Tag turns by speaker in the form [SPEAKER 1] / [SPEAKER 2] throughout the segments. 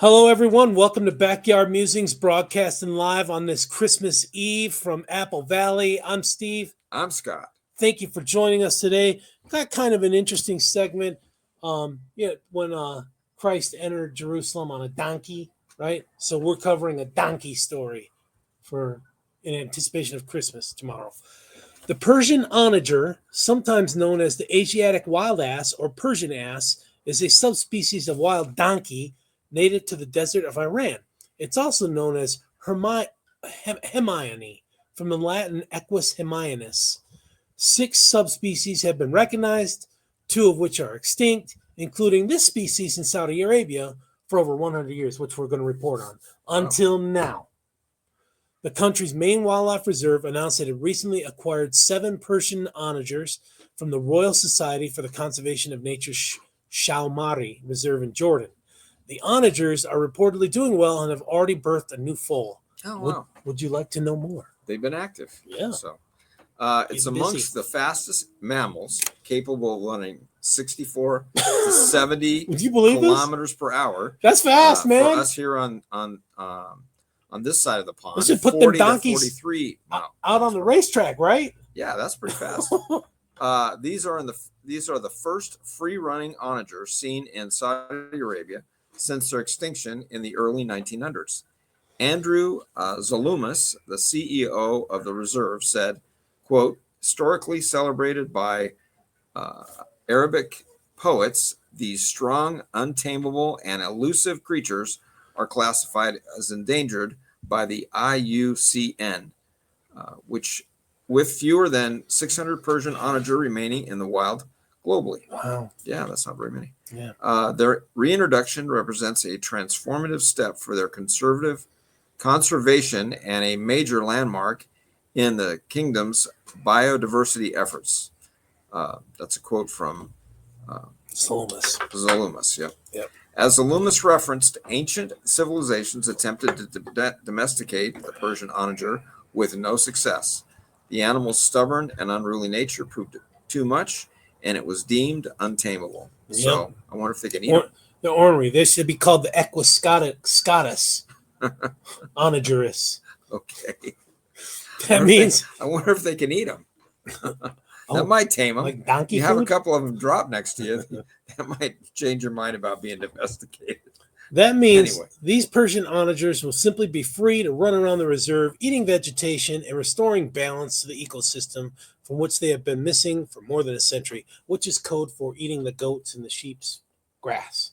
[SPEAKER 1] Hello, everyone. Welcome to Backyard Musings, broadcasting live on this Christmas Eve from Apple Valley. I'm Steve.
[SPEAKER 2] I'm Scott.
[SPEAKER 1] Thank you for joining us today. Got kind of an interesting segment. When Christ entered Jerusalem on a donkey, right? So we're covering a donkey story in anticipation of Christmas tomorrow. The Persian onager, sometimes known as the Asiatic wild ass or Persian ass, is a subspecies of wild donkey native to the desert of Iran. It's also known as Hermione, from the Latin equus hermionis. 6 subspecies have been recognized, 2 of which are extinct, including this species in Saudi Arabia for over 100 years, which we're going to report on, until now. The country's main wildlife reserve announced that it recently acquired 7 Persian onagers from the Royal Society for the Conservation of Nature's Shaumari Reserve in Jordan. The onagers are reportedly doing well and have already birthed a new foal.
[SPEAKER 2] Oh, wow.
[SPEAKER 1] Would you like to know more?
[SPEAKER 2] They've been active.
[SPEAKER 1] Yeah.
[SPEAKER 2] So it's amongst the fastest mammals, capable of running 64 to 70
[SPEAKER 1] Would you believe
[SPEAKER 2] kilometers per hour.
[SPEAKER 1] That's fast, man.
[SPEAKER 2] For us here on this side of the pond,
[SPEAKER 1] we should put them donkeys
[SPEAKER 2] 43
[SPEAKER 1] out on the racetrack, right?
[SPEAKER 2] Yeah, that's pretty fast. These are the first free-running onagers seen in Saudi Arabia since their extinction in the early 1900s. Andrew Zalumis, the CEO of the reserve, said, quote, historically celebrated by Arabic poets, these strong, untamable, and elusive creatures are classified as endangered by the IUCN, which with fewer than 600 Persian onager remaining in the wild globally.
[SPEAKER 1] Wow.
[SPEAKER 2] Yeah, that's not very many.
[SPEAKER 1] Yeah.
[SPEAKER 2] Their reintroduction represents a transformative step for their conservation and a major landmark in the kingdom's biodiversity efforts. That's a quote from
[SPEAKER 1] Zalumis.
[SPEAKER 2] Yep. As Zalumis referenced, ancient civilizations attempted to domesticate the Persian onager with no success. The animal's stubborn and unruly nature proved too much, and it was deemed untamable. Yep. So I wonder if they can eat it.
[SPEAKER 1] The ornery. They should be called the equus scotus onagerus.
[SPEAKER 2] Okay.
[SPEAKER 1] That means
[SPEAKER 2] I wonder if they can eat them. That might tame them.
[SPEAKER 1] Like donkey
[SPEAKER 2] you
[SPEAKER 1] food?
[SPEAKER 2] Have a couple of them drop next to you. That might change your mind about being domesticated.
[SPEAKER 1] That means these Persian onagers will simply be free to run around the reserve, eating vegetation and restoring balance to the ecosystem from which they have been missing for more than a century, which is code for eating the goats and the sheep's grass.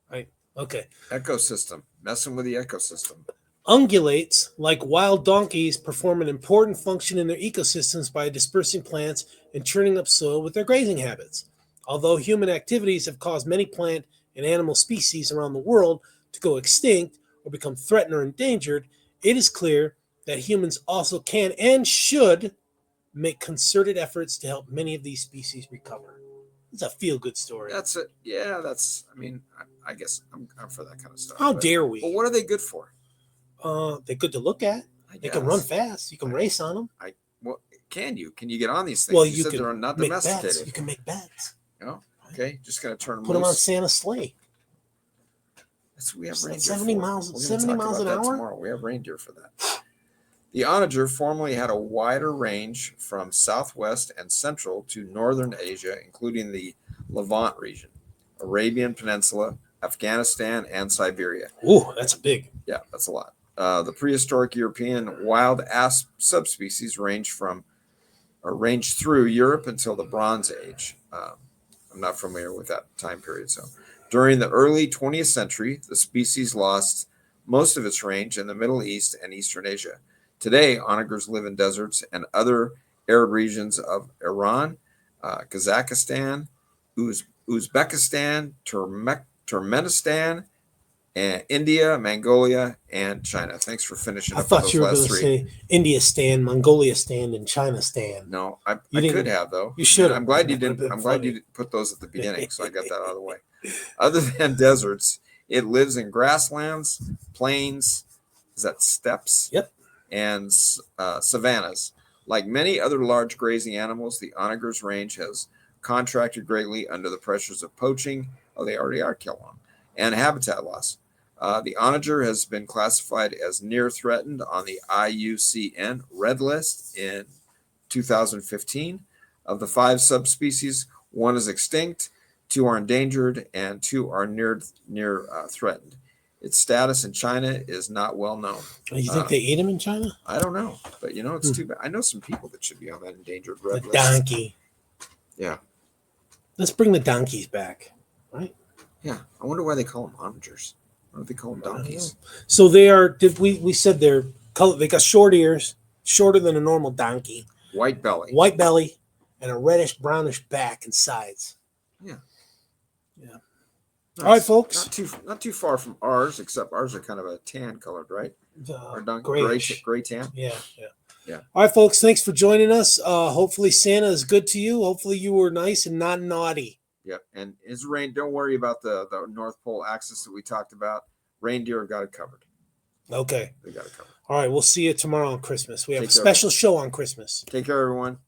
[SPEAKER 1] Right? Okay.
[SPEAKER 2] Ecosystem. Messing with the ecosystem.
[SPEAKER 1] Ungulates, like wild donkeys, perform an important function in their ecosystems by dispersing plants and churning up soil with their grazing habits. Although human activities have caused many plant and animal species around the world to go extinct or become threatened or endangered, it is clear that humans also can and should make concerted efforts to help many of these species recover. It's a feel-good story.
[SPEAKER 2] That's it. Yeah, I guess I'm for that kind of stuff.
[SPEAKER 1] How dare we?
[SPEAKER 2] But what are they good for?
[SPEAKER 1] They're good to look at. They can run fast. You can race on them.
[SPEAKER 2] Can you get on these things?
[SPEAKER 1] Well,
[SPEAKER 2] you said
[SPEAKER 1] can
[SPEAKER 2] they're not
[SPEAKER 1] make
[SPEAKER 2] domesticated.
[SPEAKER 1] Bets. You can make bets.
[SPEAKER 2] Oh, okay. Just gonna turn them
[SPEAKER 1] Put
[SPEAKER 2] loose.
[SPEAKER 1] them on Santa's sleigh.
[SPEAKER 2] We have reindeer.
[SPEAKER 1] 70 miles. 70 miles an hour.
[SPEAKER 2] Tomorrow. We have reindeer for that. The onager formerly had a wider range from southwest and central to northern Asia, including the Levant region, Arabian Peninsula, Afghanistan, and Siberia.
[SPEAKER 1] Ooh, that's big.
[SPEAKER 2] Yeah, that's a lot. The prehistoric European wild ass subspecies ranged through Europe until the Bronze Age. I'm not familiar with that time period. So during the early 20th century, the species lost most of its range in the Middle East and Eastern Asia. Today, onagers live in deserts and other arid regions of Iran, Kazakhstan, Uzbekistan, Turkmenistan, and India, Mongolia, and China. Thanks for finishing up.
[SPEAKER 1] I thought you were going to say India stand, Mongolia stand, and China stand.
[SPEAKER 2] No, I could have though.
[SPEAKER 1] You should.
[SPEAKER 2] I'm glad you didn't. I'm glad you put those at the beginning, so I got that out of the way. Other than deserts, it lives in grasslands, plains, steppes?
[SPEAKER 1] Yep.
[SPEAKER 2] And savannas. Like many other large grazing animals, the onager's range has contracted greatly under the pressures of poaching. Oh, they already are killing them, and habitat loss. The onager has been classified as near threatened on the IUCN Red List in 2015. Of the 5 subspecies, 1 is extinct, 2 are endangered, and 2 are near threatened. Its status in China is not well known.
[SPEAKER 1] You think they eat them in China?
[SPEAKER 2] I don't know, but it's too bad. I know some people that should be on that endangered red
[SPEAKER 1] The
[SPEAKER 2] list.
[SPEAKER 1] donkey.
[SPEAKER 2] Yeah.
[SPEAKER 1] Let's bring the donkeys back, right?
[SPEAKER 2] Yeah. I wonder why they call them onagers. Why don't they call them donkeys?
[SPEAKER 1] So they are. We said they're color. They got short ears, shorter than a normal donkey.
[SPEAKER 2] White belly.
[SPEAKER 1] White belly, and a reddish brownish back and sides.
[SPEAKER 2] Yeah.
[SPEAKER 1] Yeah.
[SPEAKER 2] Nice.
[SPEAKER 1] All right, folks.
[SPEAKER 2] Not too far from ours, except ours are kind of a tan colored, right? Or gray tan.
[SPEAKER 1] Yeah.
[SPEAKER 2] Yeah.
[SPEAKER 1] All right, folks. Thanks for joining us. Hopefully Santa is good to you. Hopefully you were nice and not naughty.
[SPEAKER 2] Yep. And his rain. Don't worry about the North Pole axis that we talked about. Reindeer got it covered.
[SPEAKER 1] Okay.
[SPEAKER 2] They got it covered.
[SPEAKER 1] All right. We'll see you tomorrow on Christmas. We have a special show on Christmas.
[SPEAKER 2] Take care, everyone.